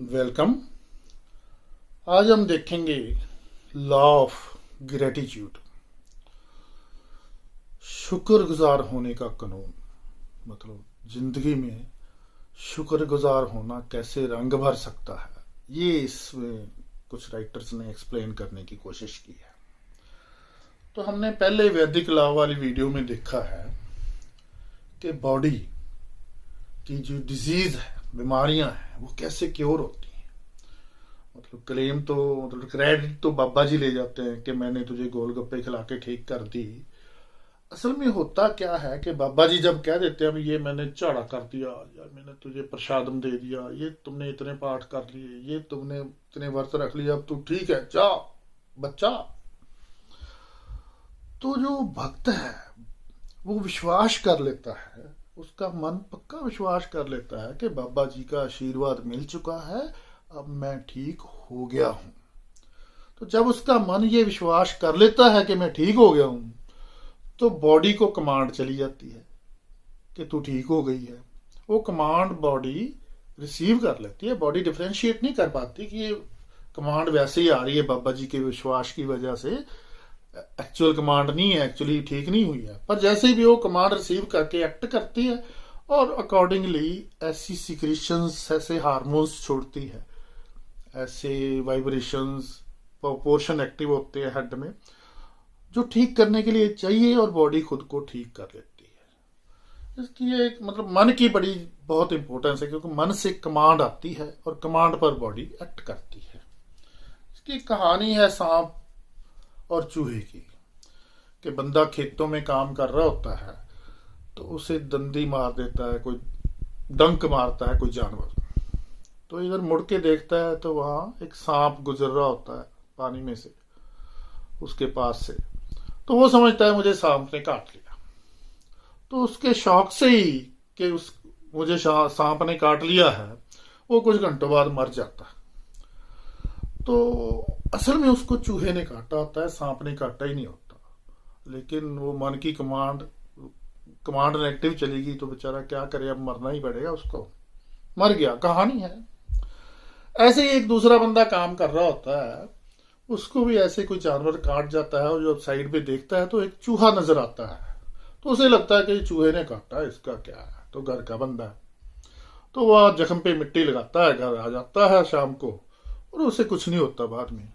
Welcome. आज हम देखेंगे लॉ ऑफ ग्रेटिट्यूड, शुक्रगुजार होने का कानून। मतलब जिंदगी में शुक्रगुजार होना कैसे रंग भर सकता है, ये इसमें कुछ राइटर्स ने एक्सप्लेन करने की कोशिश की है। तो हमने पहले वैदिक लॉ वाली वीडियो में देखा है कि बॉडी की जो डिजीज है, बीमारियां हैं, वो कैसे क्योर होती हैं। मतलब क्लेम तो मतलब क्रेडिट तो बाबा जी ले जाते हैं कि मैंने तुझे गोलगप्पे खिला के ठीक कर दी। असल में होता क्या है कि बाबा जी जब कह देते हैं ये मैंने झाड़ा कर दिया, या मैंने तुझे प्रसादम दे दिया, ये तुमने इतने पाठ कर लिए, ये तुमने इतने व्रत रख लिए, अब तू ठीक है, जा बच्चा। तो जो भक्त है वो विश्वास कर लेता है, उसका मन पक्का विश्वास कर लेता है कि बाबा जी का आशीर्वाद मिल चुका है, अब मैं ठीक हो गया हूं। तो जब उसका मन ये विश्वास कर लेता है कि मैं ठीक हो गया हूं, तो बॉडी को कमांड चली जाती है कि तू ठीक हो गई है। वो कमांड बॉडी रिसीव कर लेती है। बॉडी डिफरेंशिएट नहीं कर पाती कि ये कमांड वैसे ही आ रही है बाबा जी के विश्वास की वजह से, एक्चुअल कमांड नहीं है, एक्चुअली ठीक नहीं हुई है। पर जैसे भी वो कमांड रिसीव करके एक्ट करती है और अकॉर्डिंगली ऐसी सिक्रीशंस, ऐसे हार्मोन्स छोड़ती है, ऐसे वाइब्रेशंस, पोर्शन एक्टिव होते हैं हेड में, जो ठीक करने के लिए चाहिए, और बॉडी खुद को ठीक कर लेती है। इसकी एक मतलब मन की बड़ी बहुत इंपॉर्टेंस है, क्योंकि मन से कमांड आती है और कमांड पर बॉडी एक्ट करती है। इसकी कहानी है सांप और चूहे की। कि बंदा खेतों में काम कर रहा होता है तो उसे दंदी मार देता है, कोई डंक मारता है कोई जानवर। तो इधर मुड़ के देखता है तो वहां एक सांप गुजर रहा होता है पानी में से, उसके पास से। तो वो समझता है मुझे सांप ने काट लिया। तो उसके शौक से ही कि उस मुझे सांप ने काट लिया है, वो कुछ घंटों बाद मर जाता है। तो असल में उसको चूहे ने काटा होता है, सांप ने काटा ही नहीं होता। लेकिन वो मन की कमांड नेगेटिव चलेगी तो बेचारा क्या करे, अब मरना ही पड़ेगा उसको। मर गया, कहानी है। ऐसे ही एक दूसरा बंदा काम कर रहा होता है, उसको भी ऐसे कोई जानवर काट जाता है, और जो साइड पे देखता है तो एक चूहा नजर आता है। तो उसे लगता है कि चूहे ने काटा, इसका क्या है, तो घर का बंदा है। तो वह जख्म पे मिट्टी लगाता है, घर आ जाता है शाम को, और उसे कुछ नहीं होता बाद में।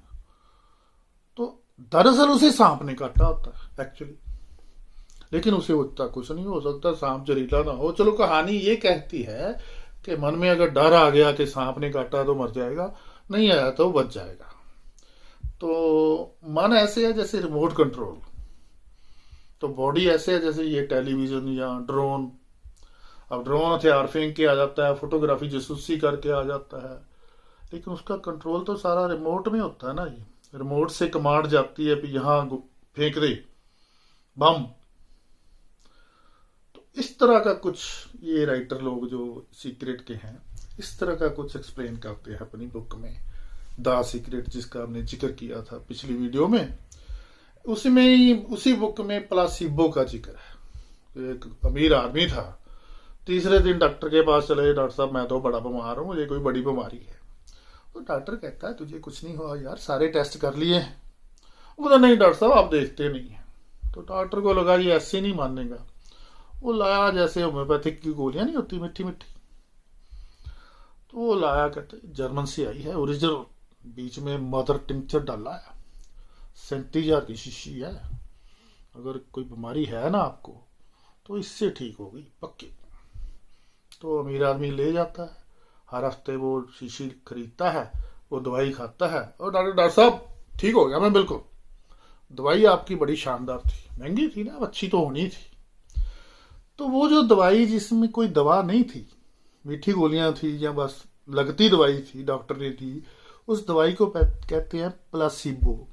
तो दरअसल उसे सांप ने काटा होता है एक्चुअली, लेकिन उसे उतना कुछ नहीं हो सकता, सांप जहरीला ना हो। चलो कहानी ये कहती है कि मन में अगर डर आ गया कि सांप ने काटा तो मर जाएगा, नहीं आया तो बच जाएगा। तो मन ऐसे है जैसे रिमोट कंट्रोल, तो बॉडी ऐसे है जैसे ये टेलीविजन या ड्रोन। अब ड्रोन हथियार फेंक के आ जाता है, फोटोग्राफी जासूसी करके आ जाता है, लेकिन उसका कंट्रोल तो सारा रिमोट में होता है ना। ये रिमोट से कमांड जाती है कि यहां फेंक दे बम। तो इस तरह का कुछ ये राइटर लोग जो सीक्रेट के हैं, इस तरह का कुछ एक्सप्लेन करते हैं अपनी बुक में, द सीक्रेट, जिसका हमने जिक्र किया था पिछली वीडियो में। उसमें ही उसी बुक में प्लासिबो का जिक्र है। एक अमीर आदमी था, तीसरे दिन डॉक्टर के पास चले, डॉक्टर साहब मैं तो बड़ा बीमार हूं, मुझे कोई बड़ी बीमारी है। तो डॉक्टर कहता है तुझे कुछ नहीं हुआ यार, सारे टेस्ट कर लिए हैं। वो बोला नहीं डॉक्टर साहब आप देखते नहीं है। तो डॉक्टर को लगा ये ऐसे नहीं मानेगा। वो लाया जैसे होम्योपैथिक की गोलियां नहीं होती मिट्टी मिट्टी, तो वो लाया, कहते जर्मन से आई है ओरिजिनल, बीच में मदर टिंचर डाला है, 37,000 की शीशी है। अगर कोई बीमारी है ना आपको तो इससे ठीक होगी पक्की। तो अमीर आदमी ले जाता है, हर हफ्ते वो शीशी खरीदता है, वो दवाई खाता है, और डॉक्टर साहब ठीक हो गया मैं बिल्कुल। दवाई आपकी बड़ी शानदार थी, महंगी थी ना, अच्छी तो होनी थी। तो वो जो दवाई जिसमें कोई दवा नहीं थी, मीठी गोलियां थी या बस लगती दवाई थी, डॉक्टर ने दी, उस दवाई को कहते हैं प्लासिबो।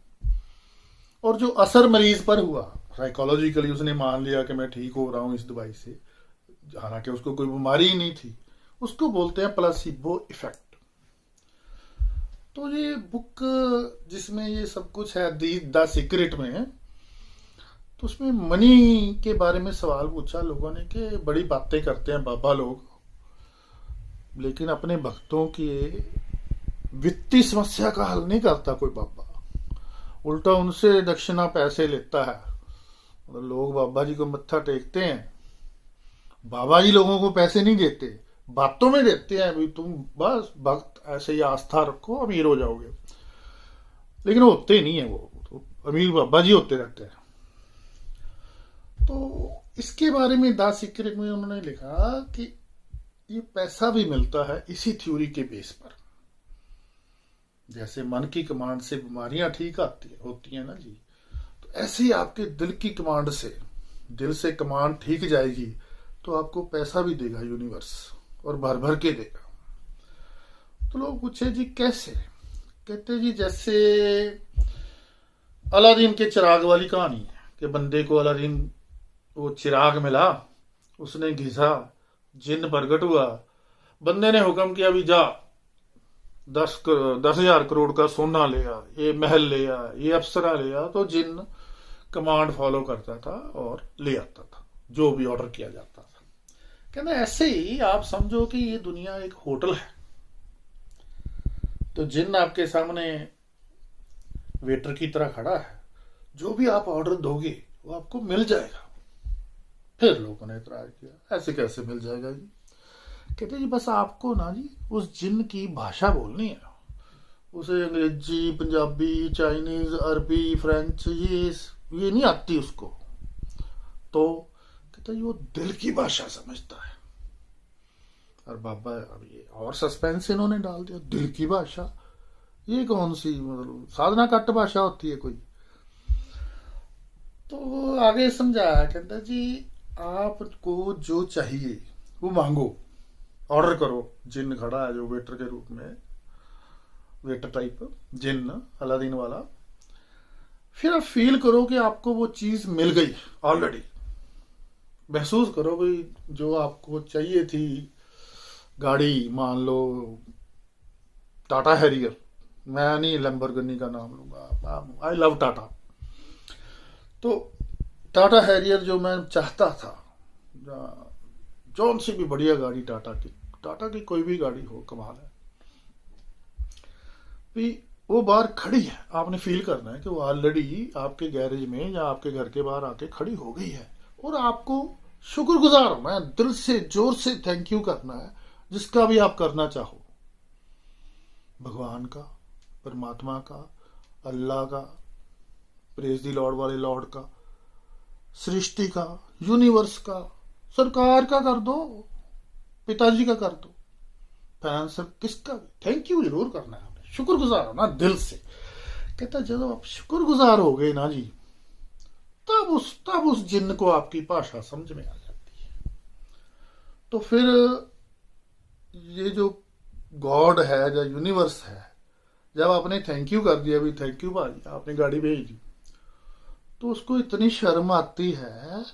और जो असर मरीज पर हुआ, साइकोलॉजिकली उसने मान लिया कि मैं ठीक हो रहा हूं इस दवाई से, हालांकि उसको कोई बीमारी ही नहीं थी, उसको बोलते हैं प्लासिबो इफेक्ट। तो ये बुक जिसमें ये सब कुछ है द सीक्रेट में, तो उसमें मनी के बारे में सवाल पूछा लोगों ने कि बड़ी बातें करते हैं बाबा लोग, लेकिन अपने भक्तों के वित्तीय समस्या का हल नहीं करता कोई बाबा, उल्टा उनसे दक्षिणा पैसे लेता है। मतलब लोग बाबा जी को मत्था टेकते हैं, बाबा जी लोगों को पैसे नहीं देते, बातों में देते हैं भाई तुम बस भक्त ऐसे ही आस्था रखो अमीर हो जाओगे, लेकिन होते नहीं है वो तो अमीर बाबा जी होते रहते हैं। तो इसके बारे में द सीक्रेट में उन्होंने लिखा कि ये पैसा भी मिलता है इसी थ्योरी के बेस पर। जैसे मन की कमांड से बीमारियां ठीक आती होती हैं ना जी, तो ऐसे ही आपके दिल की कमांड से, दिल से कमांड ठीक जाएगी तो आपको पैसा भी देगा यूनिवर्स, और भर भर के देगा। तो लोग पूछे जी कैसे? कहते जी जैसे अलादीन के चिराग वाली कहानी है कि बंदे को अलादीन वो चिराग मिला, उसने घिसा, जिन्न प्रकट हुआ, बंदे ने हुक्म किया भी जा 10,000 करोड़ का सोना ले आ, ये महल ले आ, ये अप्सरा ले आ, तो जिन्न कमांड फॉलो करता था और ले आता था जो भी ऑर्डर किया जाता था। कहते ऐसे ही आप समझो कि ये दुनिया एक होटल है, तो जिन्न आपके सामने वेटर की तरह खड़ा है, जो भी आप ऑर्डर दोगे वो आपको मिल जाएगा। फिर लोगों ने इतराज किया ऐसे कैसे मिल जाएगा जी? कहते जी बस आपको ना जी उस जिन्न की भाषा बोलनी है, उसे अंग्रेजी, पंजाबी, चाइनीज, अरबी, फ्रेंच ये नहीं आती उसको, तो कहते जी वो दिल की भाषा समझता है। और बाबा अब ये और सस्पेंस इन्होंने डाल दिया, दिल की भाषा ये कौन सी मतलब साधना कट भाषा होती है कोई? तो आगे समझाया, कहता जी आपको जो चाहिए वो मांगो, ऑर्डर करो। जिन्न खड़ा है जो वेटर के रूप में, वेटर टाइप जिन्न अलादीन वाला, फिर आप फील करो कि आपको वो चीज मिल गई ऑलरेडी। महसूस करो भाई जो आपको चाहिए थी, गाड़ी मान लो टाटा हैरियर, मैं नहीं लैम्बोर्गिनी का नाम लूंगा, आई लव टाटा, तो टाटा हैरियर जो मैं चाहता था, जौन सी भी बढ़िया गाड़ी टाटा की कोई भी गाड़ी हो कमाल है, भी वो बाहर खड़ी है, आपने फील करना है कि वो ऑलरेडी आपके गैरेज में या आपके घर के बाहर आके खड़ी हो गई है, और आपको शुक्रगुजार होना है, दिल से जोर से थैंक यू करना है, जिसका भी आप करना चाहो, भगवान का, परमात्मा का, अल्लाह का, प्रेज दी लॉर्ड वाले लॉर्ड का, सृष्टि का, यूनिवर्स का, सरकार का कर दो, पिताजी का कर दो, फाइनेंसर किसका भी थैंक यू जरूर करना है, शुक्रगुजार होना दिल से। कहता जब आप शुक्रगुजार हो गए ना जी, तब उस जिन्न को आपकी भाषा समझ में आ जाती है। तो फिर ये जो गॉड है या यूनिवर्स है, जब आपने थैंक यू कर दिया, भी थैंक यू भाई आपने गाड़ी भेज दी, तो उसको इतनी शर्म आती है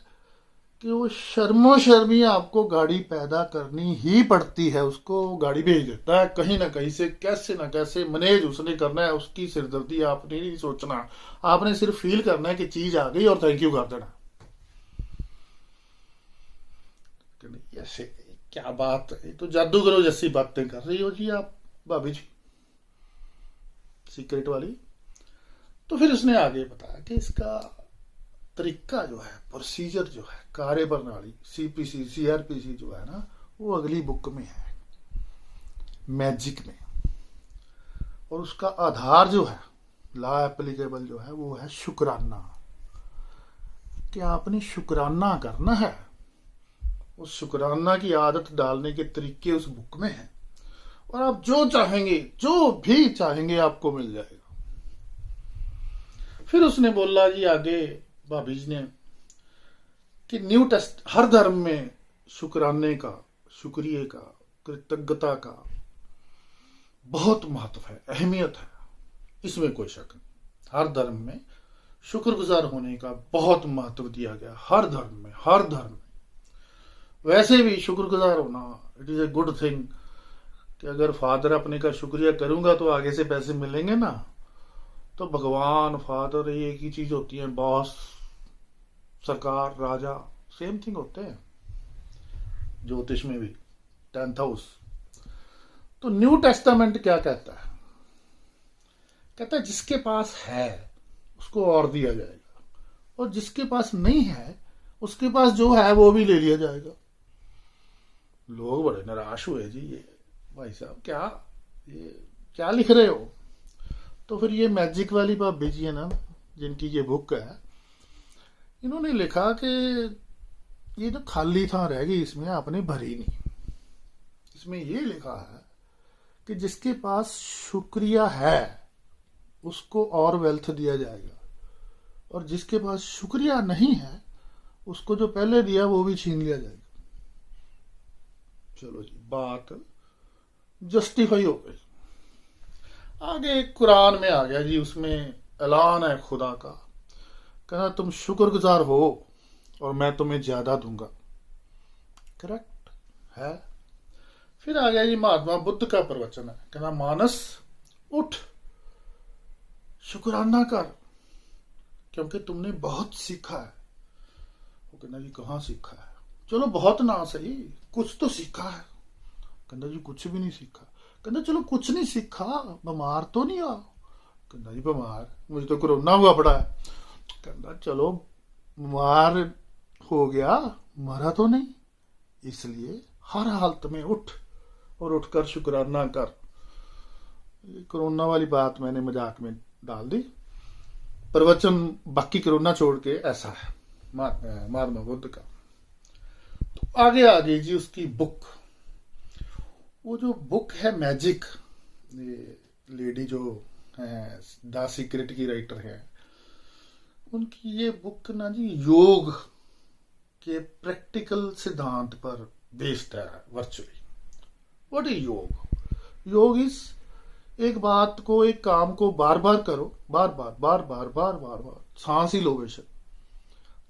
कि वो शर्मो शर्मी आपको गाड़ी पैदा करनी ही पड़ती है, उसको गाड़ी भेज देता है कहीं ना कहीं से, कैसे ना कैसे मैनेज उसने करना है, उसकी सिरदर्दी आपने नहीं सोचना, आपने सिर्फ फील करना है कि चीज आ गई और थैंक यू कर देना। ऐसे क्या बात है, तो जादूगरों जैसी बातें कर रही हो जी आप भाभी जी, सीक्रेट वाली। तो फिर उसने आगे बताया कि इसका तरीका जो है, प्रोसीजर जो है, कार्य प्रणाली, सीपीसी सीआरपीसी जो है ना, वो अगली बुक में है, मैजिक में, और उसका आधार जो है, लॉ एप्लीकेबल जो है, वो है शुक्राना, कि आपने शुक्राना करना है। उस शुक्राना की आदत डालने के तरीके उस बुक में है, और आप जो चाहेंगे, जो भी चाहेंगे आपको मिल जाएगा। फिर उसने बोला जी आगे भाभी जी ने कि न्यू टेस्ट, हर धर्म में शुक्राने का, शुक्रिया का, कृतज्ञता का बहुत महत्व है, अहमियत है, इसमें कोई शक नहीं। हर धर्म में शुक्रगुजार होने का बहुत महत्व दिया गया, हर धर्म में, हर धर्म में। वैसे भी शुक्रगुजार होना it is a good thing, कि अगर फादर अपने का शुक्रिया करूंगा तो आगे से पैसे मिलेंगे ना, तो भगवान, फादर ये एक ही चीज होती है, बॉस, सरकार, राजा सेम थिंग होते हैं ज्योतिष में भी, 10th हाउस। तो न्यू टेस्टामेंट क्या कहता है कहता है जिसके पास है उसको और दिया जाएगा, और जिसके पास नहीं है उसके पास जो है वो भी ले लिया जाएगा। लोग बड़े निराश हुए जी, ये भाई साहब ये क्या लिख रहे हो। तो फिर ये मैजिक वाली भाभी जी है ना, जिनकी ये बुक है, इन्होंने लिखा कि ये जो खाली था रह गई इसमें आपने भरी नहीं। इसमें ये लिखा है कि जिसके पास शुक्रिया है उसको और वेल्थ दिया जाएगा, और जिसके पास शुक्रिया नहीं है उसको जो पहले दिया वो भी छीन लिया जाएगा। चलो जी, बात जस्टिफाई हो गई। आगे कुरान में आ गया जी, उसमें ऐलान है खुदा का, कहना तुम शुक्रगुजार हो और मैं तुम्हें ज्यादा दूंगा। करेक्ट है। फिर आ गया जी महात्मा बुद्ध का प्रवचन है, कहना मानस उठ, शुक्राना कर, क्योंकि तुमने बहुत सीखा है। वो कहना जी कहाँ सीखा है। चलो बहुत ना सही, कुछ तो सीखा है। कहना जी कुछ भी नहीं सीखा। कहना चलो कुछ नहीं सीखा, बीमार तो नहीं हुआ। कहना जी बीमार, मुझे तो कोरोना हुआ पड़ा है। कहना चलो बीमार हो गया, मरा तो नहीं, इसलिए हर हालत में उठ और उठकर शुक्राना कर। कोरोना वाली बात मैंने मजाक में डाल दी, प्रवचन बाकी कोरोना छोड़ के ऐसा है महात्मा बुद्ध का। तो आगे आ गई जी उसकी बुक। वो जो बुक है मैजिक, ये लेडी जो है द सीक्रेट की राइटर है, उनकी ये बुक ना जी योग के प्रैक्टिकल सिद्धांत पर बेस्ड है वर्चुअली। व्हाट इज योग? योग इज एक बात को, एक काम को बार बार करो, बार बार बार बार बार बार बार, सांस ही लो बेशक,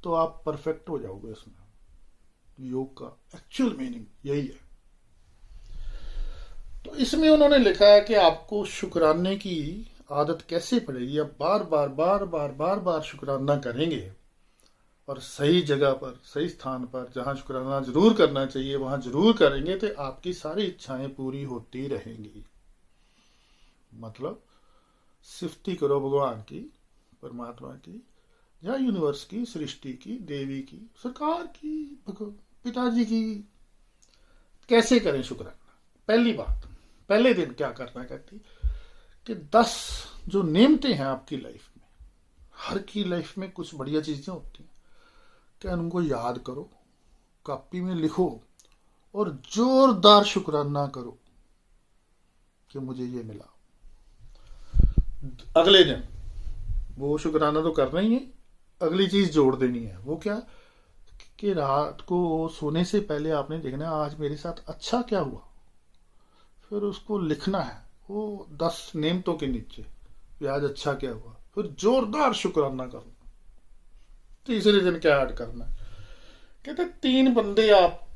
तो आप परफेक्ट हो जाओगे इसमें। योग का एक्चुअल मीनिंग यही है। तो इसमें उन्होंने लिखा है कि आपको शुक्राने की आदत कैसे पड़ेगी। आप बार बार बार बार बार बार शुक्राना करेंगे और सही जगह पर, सही स्थान पर, जहां शुक्राना जरूर करना चाहिए वहां जरूर करेंगे, तो आपकी सारी इच्छाएं पूरी होती रहेंगी। मतलब सिफती करो भगवान की, परमात्मा की, या यूनिवर्स की, सृष्टि की, देवी की, सरकार की, पिताजी की। कैसे करें शुक्राना? पहली बात, पहले दिन क्या करना, कहती कि 10 जो नेमतें हैं आपकी लाइफ में, हर की लाइफ में कुछ बढ़िया चीजें होती हैं, क्या उनको याद करो, कॉपी में लिखो और जोरदार शुक्राना करो कि मुझे ये मिला। अगले दिन वो शुक्राना तो करना ही है, अगली चीज जोड़ देनी है। वो क्या कि रात को सोने से पहले आपने देखना है आज मेरे साथ अच्छा क्या हुआ, फिर उसको लिखना है वो 10 नेमतों के नीचे कि आज अच्छा क्या हुआ, फिर जोरदार शुक्राना करना। तीसरे दिन क्या ऐड करना है, कहते 3 बंदे आप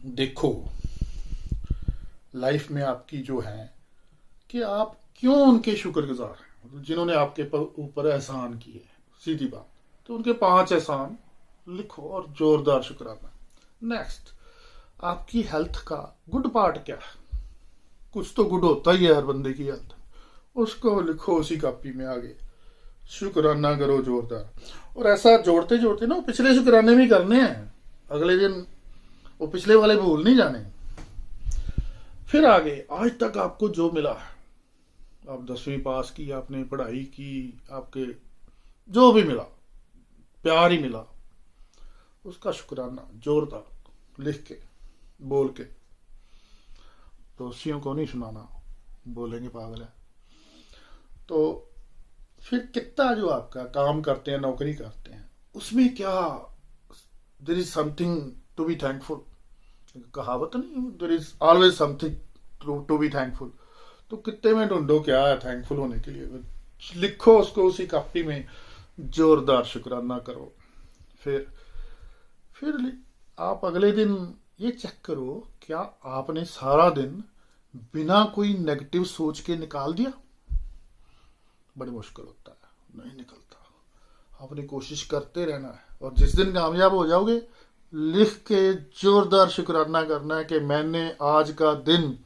देखो लाइफ में आपकी जो है कि आप क्यों उनके शुक्रगुजार हैं, जिन्होंने आपके ऊपर एहसान किए। सीधी बात, तो उनके 5 एहसान लिखो और जोरदार शुक्राना। नेक्स्ट, आपकी हेल्थ का गुड पार्ट क्या है, कुछ तो गुड होता ही है हर बंदे की हेल्थ, उसको लिखो उसी कॉपी में आगे, शुक्राना करो जोरदार। और ऐसा जोड़ते जोड़ते ना, पिछले शुक्राने भी करने हैं, अगले दिन वो पिछले वाले भूल नहीं जाने। फिर आगे आज तक आपको जो मिला है, आप 10वीं पास की, आपने पढ़ाई की, आपके जो भी मिला, प्यार ही मिला, उसका शुक्राना जोरदार लिख के, बोल के। दोषियों को नहीं सुनाना, बोलेंगे पागल है। तो फिर कितना जो आपका काम करते हैं, नौकरी करते हैं, उसमें क्या there is something to be thankful. कहावत नहीं, there is always something to be thankful. तो कितने में ढूंढो क्या है थैंकफुल होने के लिए, लिखो उसको उसी कॉपी में, जोरदार शुक्राना करो। फिर आप अगले दिन ये चेक करो क्या आपने सारा दिन बिना कोई नेगेटिव सोच के निकाल दिया। बड़ी मुश्किल होता है, नहीं निकलता। आपने कोशिश करते रहना है, और जिस दिन कामयाब हो जाओगे लिख के जोरदार शुक्राना करना है कि मैंने आज का दिन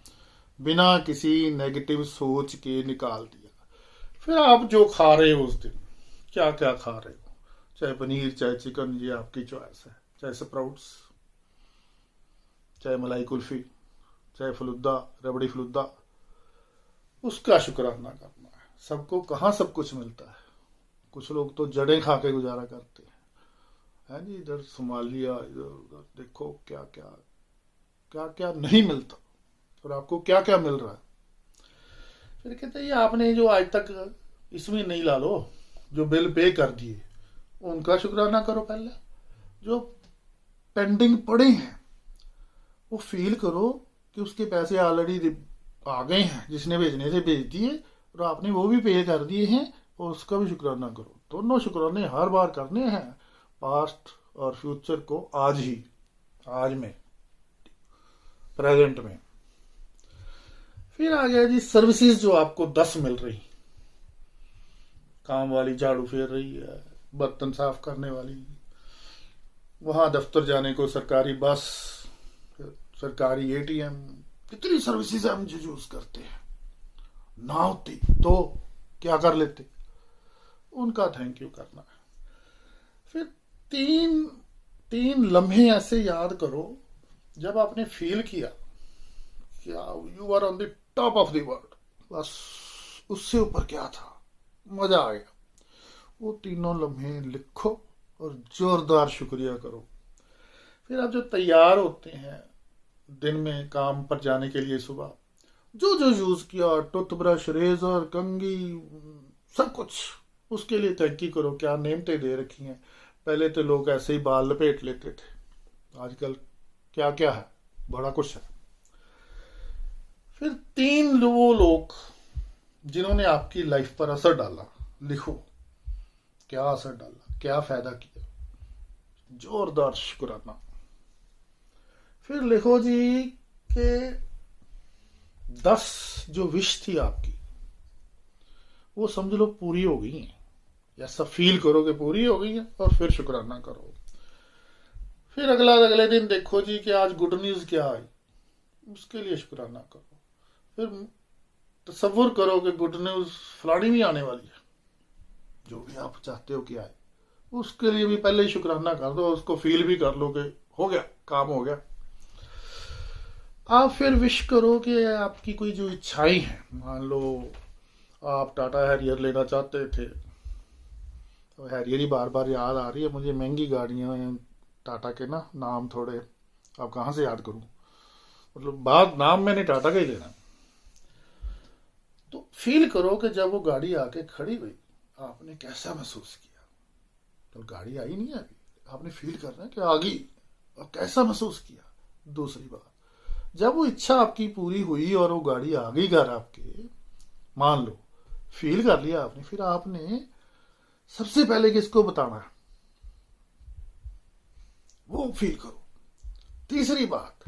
बिना किसी नेगेटिव सोच के निकाल दिया। फिर आप जो खा रहे हो उस दिन, क्या क्या खा रहे हो, चाहे पनीर चाहे चिकन, ये आपकी चॉइस है, चाहे स्प्राउट्स, चाहे मलाई कुल्फी, चाहे फलूदा, रबड़ी फलूदा, उसका शुक्राना करना है। सबको कहाँ सब कुछ मिलता है। कुछ लोग तो जड़ें खा के गुजारा करते हैं, है जी। इधर सोमालिया, इधर उधर देखो क्या क्या क्या क्या नहीं मिलता, और आपको क्या क्या मिल रहा है। फिर कहते हैं ये आपने जो आज तक इसमें नहीं ला लो, जो बिल पे कर दिए उनका शुक्राना करो पहले। जो पेंडिंग पड़े हैं वो फील करो कि उसके पैसे ऑलरेडी आ गए हैं, जिसने भेजने से भेज दिए, और आपने वो भी पे कर दिए हैं, और उसका भी शुक्राना करो। दोनों शुक्राने हर बार करने हैं, पास्ट और फ्यूचर को आज ही, आज में, प्रेजेंट में। फिर आ गया जी सर्विसेज जो आपको 10 मिल रही, काम वाली झाड़ू फेर रही है, बर्तन साफ करने वाली, वहां दफ्तर जाने को सरकारी बस, सरकारी एटीएम, कितनी सर्विसेज हम जो यूज करते हैं। ना होती तो क्या कर लेते, उनका थैंक यू करना है। फिर तीन लम्हे ऐसे याद करो जब आपने फील किया कि you are on the top of the world, बस उससे ऊपर क्या था, मजा आ गया। वो तीनों लम्हे लिखो और जोरदार शुक्रिया करो। फिर आप जो तैयार होते हैं दिन में काम पर जाने के लिए, सुबह जो जो यूज किया, टूथब्रश, रेजर, कंघी, सब कुछ, उसके लिए थैंक यू करो। क्या नेमतें दे रखी हैं। पहले तो लोग ऐसे ही बाल लपेट लेते थे, आजकल क्या क्या है, बड़ा कुछ है। फिर 3 वो लोग जिन्होंने आपकी लाइफ पर असर डाला, लिखो क्या असर डाला, क्या फायदा किया, जोरदार शुक्राना। फिर लिखो जी कि 10 जो विश थी आपकी, वो समझ लो पूरी हो गई हैं, ऐसा फील करो कि पूरी हो गई है, और फिर शुक्राना करो। फिर अगले दिन देखो जी कि आज गुड न्यूज क्या आई, उसके लिए शुक्राना करो। फिर तसव्वुर करो कि गुड न्यूज फलानी भी आने वाली है, जो भी आप चाहते हो कि आए, उसके लिए भी पहले ही शुक्राना कर दो, उसको फील भी कर लो कि हो गया, काम हो गया। आप फिर विश करो कि आपकी कोई जो इच्छाएं हैं, मान लो आप टाटा हैरियर लेना चाहते थे, तो हैरियर ही बार बार याद आ रही है मुझे, महंगी गाड़ियां हैं टाटा के ना, नाम थोड़े आप कहाँ से याद करूं, मतलब बाद नाम मैंने टाटा का ही लेना। तो फील करो कि जब वो गाड़ी आके खड़ी हुई आपने कैसा महसूस किया। तो गाड़ी आई नहीं है अभी, आपने फील करना है कि आ गई, और कैसा महसूस किया। दूसरी बात, जब वो इच्छा आपकी पूरी हुई और वो गाड़ी आ गई घर आपके, मान लो फील कर लिया आपने, फिर आपने सबसे पहले किसको बताना है, वो फील करो। तीसरी बात,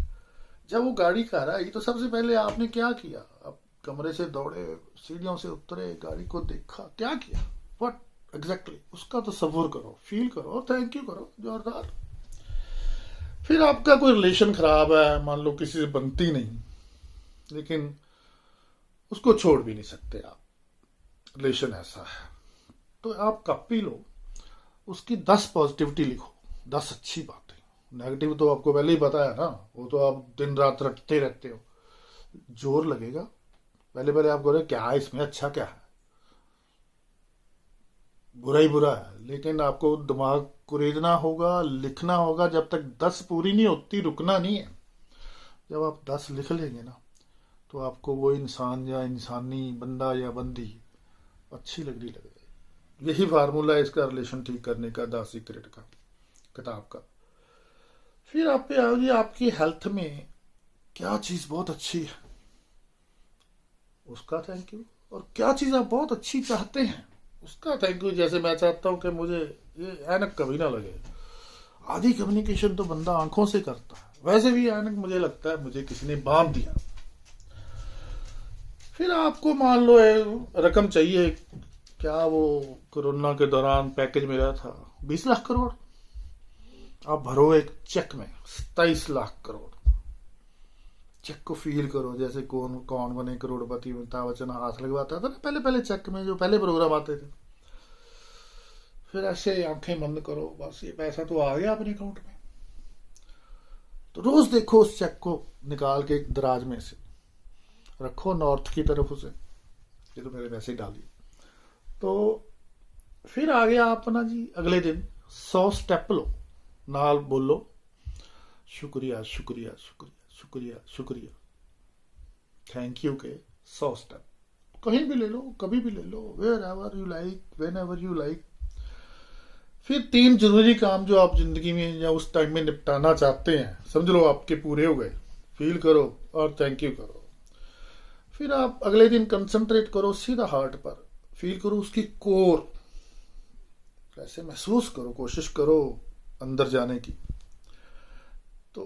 जब वो गाड़ी घर आई तो सबसे पहले आपने क्या किया, आप कमरे से दौड़े, सीढ़ियों से उतरे, गाड़ी को देखा, क्या किया, व्हाट एग्जैक्टली, उसका तसव्वुर करो, फील करो, थैंक यू करो जोरदार। फिर आपका कोई रिलेशन खराब है, मान लो किसी से बनती नहीं, लेकिन उसको छोड़ भी नहीं सकते आप, रिलेशन ऐसा है, तो आप कॉपी लो, उसकी 10 पॉजिटिविटी लिखो, 10 अच्छी बातें। नेगेटिव तो आपको पहले ही पता है ना, वो तो आप दिन रात रटते रहते हो, जोर लगेगा। पहले पहले आप बोले क्या है इसमें, अच्छा क्या है, बुरा ही बुरा है, लेकिन आपको दिमाग कुरेदना होगा, लिखना होगा, जब तक 10 पूरी नहीं होती रुकना नहीं है। जब आप 10 लिख लेंगे ना, तो आपको वो इंसान या इंसानी, बंदा या बंदी अच्छी लगने लगेगी। यही फार्मूला है इसका रिलेशन ठीक करने का, द सीक्रेट का, किताब का। फिर आप पे आओ जी, आपकी हेल्थ में क्या चीज बहुत अच्छी है, उसका थैंक यू, और क्या चीज आप बहुत अच्छी चाहते हैं, उसका थैंक यू। जैसे मैं चाहता हूं कि मुझे ये ऐनक कभी ना लगे, आधी कम्युनिकेशन तो बंदा आंखों से करता है, वैसे भी ऐनक मुझे लगता है मुझे किसी ने बांध दिया। फिर आपको मान लो रकम चाहिए, क्या वो कोरोना के दौरान पैकेज मिला था 20 लाख करोड़, आप भरो एक चेक में 27 लाख करोड़, चेक को फील करो, जैसे कौन कौन बने करोड़पति में अमिताभ बच्चन हाथ लगवाता था ना पहले पहले चेक में, जो पहले प्रोग्राम आते थे। फिर ऐसे आंखें बंद करो, बस ये पैसा तो आ गया अपने अकाउंट में। तो रोज देखो उस चेक को निकाल के दराज में से रखो नॉर्थ की तरफ उसे, ये तो मेरे पैसे डाल दिए। तो फिर आ गया अपना जी अगले दिन 100 स्टेप लो, नाल बोलो शुक्रिया शुक्रिया शुक्रिया शुक्रिया शुक्रिया, थैंक यू के 100 स्टेप कहीं भी ले लो, कभी भी ले लो, wherever you like, whenever you like. फिर 3 जरूरी काम जो आप जिंदगी में या उस टाइम में निपटाना चाहते हैं, समझ लो आपके पूरे हो गए, फील करो और थैंक यू करो। फिर आप अगले दिन कंसंट्रेट करो सीधा हार्ट पर, फील करो उसकी कोर, ऐसे महसूस करो, कोशिश करो अंदर जाने की। तो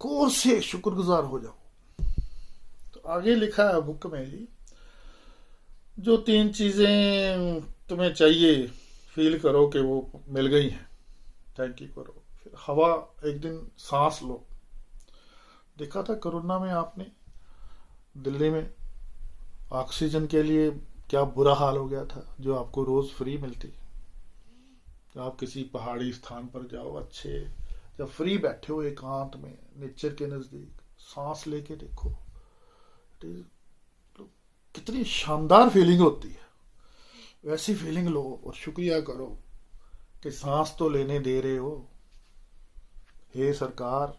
कोर से शुक्रगुजार हो जाओ। तो आगे लिखा है बुक में जी, जो 3 चीजें तुम्हें चाहिए फील करो कि वो मिल गई हैं, थैंक यू करो। फिर हवा, एक दिन सांस लो। देखा था कोरोना में आपने दिल्ली में ऑक्सीजन के लिए क्या बुरा हाल हो गया था, जो आपको रोज फ्री मिलती। तो आप किसी पहाड़ी स्थान पर जाओ अच्छे, जब फ्री बैठे हो एकांत में नेचर के नजदीक, सांस लेके देखो, तो कितनी शानदार फीलिंग होती है। वैसी फीलिंग लो और शुक्रिया करो कि सांस तो लेने दे रहे हो, हे सरकार।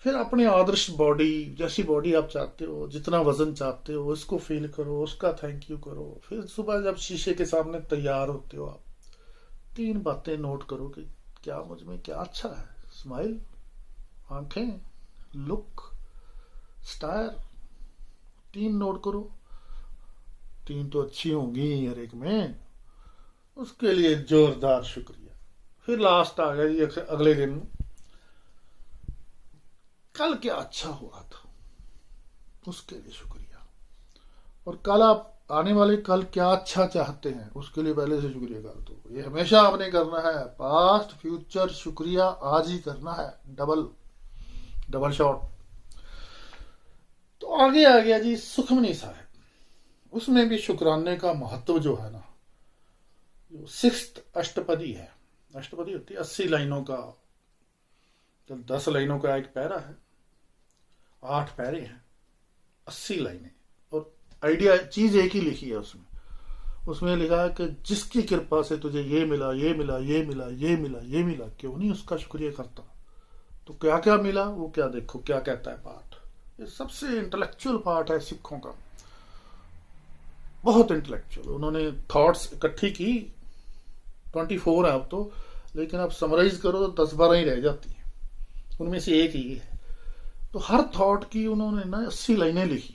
फिर अपने आदर्श बॉडी, जैसी बॉडी आप चाहते हो, जितना वजन चाहते हो, इसको फील करो, उसका थैंक यू करो। फिर सुबह जब शीशे के सामने तैयार होते हो आप, 3 बातें नोट करो कि क्या मुझ में क्या अच्छा है। स्माइल, आंखें, लुक, स्टायर, 3 नोट करो। 3 तो अच्छी होंगी हर एक में, उसके लिए जोरदार शुक्रिया। फिर लास्ट आ गया जी अगले दिन, कल क्या अच्छा हुआ था उसके लिए शुक्रिया। और कल आप आने वाले कल क्या अच्छा चाहते हैं उसके लिए पहले से शुक्रिया कर दो। ये हमेशा आपने करना है, पास्ट फ्यूचर शुक्रिया आज ही करना है, डबल शॉट। तो आगे आ गया जी सुखमनी साहब, उसमें भी शुक्राने का महत्व जो है ना, जो 6th अष्टपदी है, अष्टपदी होती है 80 लाइनों का, तो 10 लाइनों का एक पैरा है, 8 पैरे हैं, 80 लाइनें। और आइडिया चीज एक ही लिखी है उसमें। उसमें लिखा है कि जिसकी कृपा से तुझे ये मिला, ये मिला, ये मिला, ये मिला, ये मिला, क्यों नहीं उसका शुक्रिया करता। तो क्या क्या मिला वो क्या देखो क्या कहता है पाठ। ये सबसे इंटेलेक्चुअल पार्ट है सिखों का, बहुत इंटेलेक्चुअल। उन्होंने थॉट्स इकट्ठी की, 24 है अब तो, लेकिन अब समराइज करो तो 10-12 ही रह जाती है, उनमें से एक ही है। तो हर थॉट की उन्होंने ना 80 लाइनें लिखी।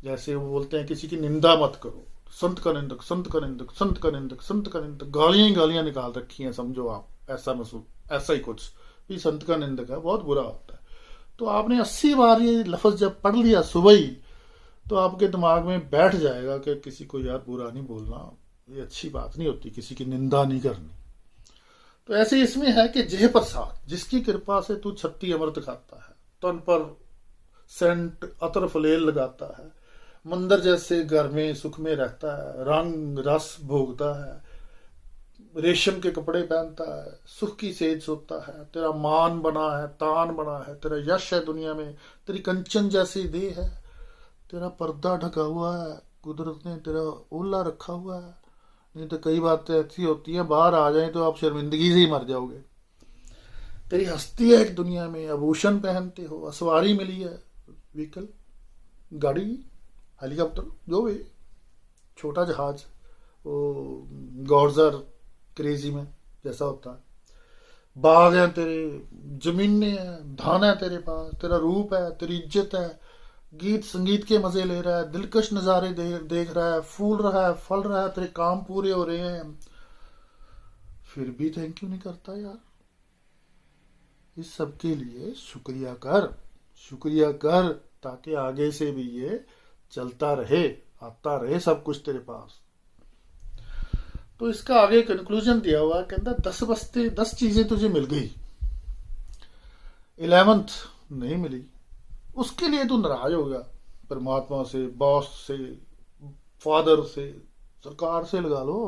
जैसे वो बोलते हैं किसी की निंदा मत करो, संत का निंदक, संत का निंदक, संत का निंदक, संत का निंदक, गालियां ही गालियां निकाल रखी हैं, समझो आप, ऐसा महसूस, ऐसा ही कुछ भी संत का निंदक है, बहुत बुरा होता है। तो आपने 80 बार ये लफ्ज जब पढ़ लिया सुबह ही, तो आपके दिमाग में बैठ जाएगा कि किसी को यार बुरा नहीं बोलना, ये अच्छी बात नहीं होती, किसी की निंदा नहीं करनी। तो ऐसे इसमें है कि जेह प्रसाद, जिसकी कृपा से तू 36 अमृत खाता है, तन पर सेंट अतर फलेल लगाता है, मंदिर जैसे घर में सुख में रहता है, रंग रस भोगता है, रेशम के कपड़े पहनता है, सुख की सेज सोता है, तेरा मान बना है, तान बना है, तेरा यश है दुनिया में, तेरी कंचन जैसी देह है, तेरा पर्दा ढका हुआ है, कुदरत ने तेरा ओला रखा हुआ है। नहीं तो कई बातें ऐसी होती हैं बाहर आ जाए तो आप शर्मिंदगी से ही मर जाओगे। तेरी हस्ती है एक दुनिया में, आभूषण पहनते हो, असवारी मिली है, व्हीकल, गाड़ी, हेलीकॉप्टर, जो भी छोटा जहाज, वो गौरजर क्रेजी में जैसा होता है, बाग है तेरे, जमीनें हैं, धान है तेरे पास, तेरा रूप है, तेरी इज्जत है, गीत संगीत के मजे ले रहा है, दिलकश नजारे देख रहा है, फूल रहा है, फल रहा है, तेरे काम पूरे हो रहे हैं, फिर भी थैंक यू नहीं करता यार। इस सब के लिए शुक्रिया कर, शुक्रिया कर, ताकि आगे से भी ये चलता रहे, आता रहे सब कुछ तेरे पास। तो इसका आगे कंक्लूजन दिया हुआ, कहता 10 चीजें तुझे मिल गई, 11th नहीं मिली, उसके लिए तू नाराज हो गया। परमात्मा से, बॉस से, फादर से, सरकार से लगा लो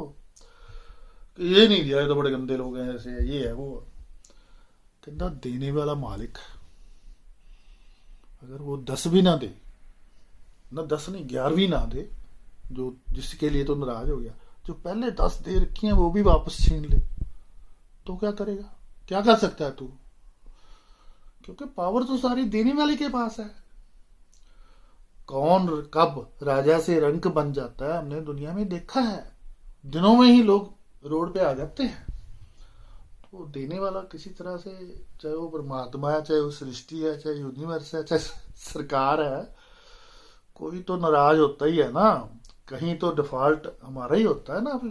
कि ये नहीं दिया, ये तो बड़े गंदे लोग हैं, ऐसे है, ये है वो है। कहना देने वाला मालिक अगर वो 10 भी ना दे, ना 10 नहीं 11वीं ना दे, जो जिसके लिए तो नाराज हो गया, जो पहले 10 दे रखी हैं वो भी वापस छीन ले, तो क्या करेगा? क्या कर सकता है तू? क्योंकि पावर तो सारी देने वाले के पास है। कौन कब राजा से रंक बन जाता है हमने दुनिया में देखा है। दिनों में ही लोग रोड पे आ जाते हैं। तो देने वाला किसी तरह से, चाहे वो परमात्मा है, चाहे वो सृष्टि है, चाहे यूनिवर्स है, चाहे सरकार है, कोई तो नाराज होता ही है ना। कहीं तो डिफॉल्ट हमारा ही होता है ना। अभी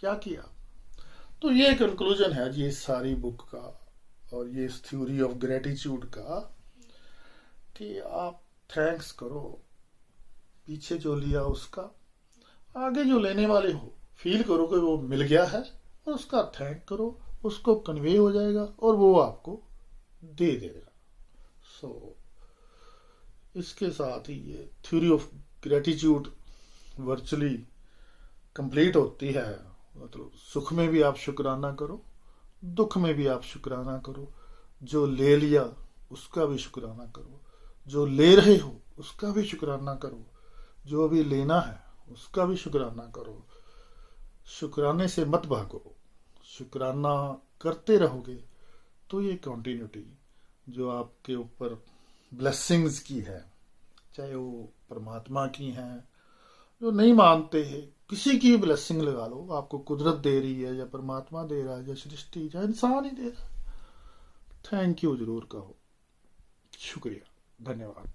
क्या किया? तो ये कंक्लूजन है जी इस सारी बुक का और ये इस थ्योरी ऑफ ग्रेटिट्यूड का, कि आप थैंक्स करो पीछे जो लिया उसका, आगे जो लेने वाले हो फील करो कि वो मिल गया है, और उसका थैंक करो, उसको कन्वे हो जाएगा और वो आपको दे देगा। सो इसके साथ ही ये theory of gratitude virtually complete होती है। मतलब सुख में भी आप शुक्राना करो, दुख में भी आप शुक्राना करो, जो ले लिया उसका भी शुक्राना करो, जो ले रहे हो उसका भी शुक्राना करो, जो अभी लेना है उसका भी शुक्राना करो। शुक्राने से मत भागो, शुक्राना करते रहोगे तो ये कंटिन्यूटी जो आपके ऊपर ब्लेसिंग्स की है, चाहे वो परमात्मा की हैं, जो नहीं मानते हैं किसी की भी ब्लेसिंग लगा लो, आपको कुदरत दे रही है या परमात्मा दे रहा है या सृष्टि या इंसान ही दे रहा है, थैंक यू जरूर कहो। शुक्रिया, धन्यवाद।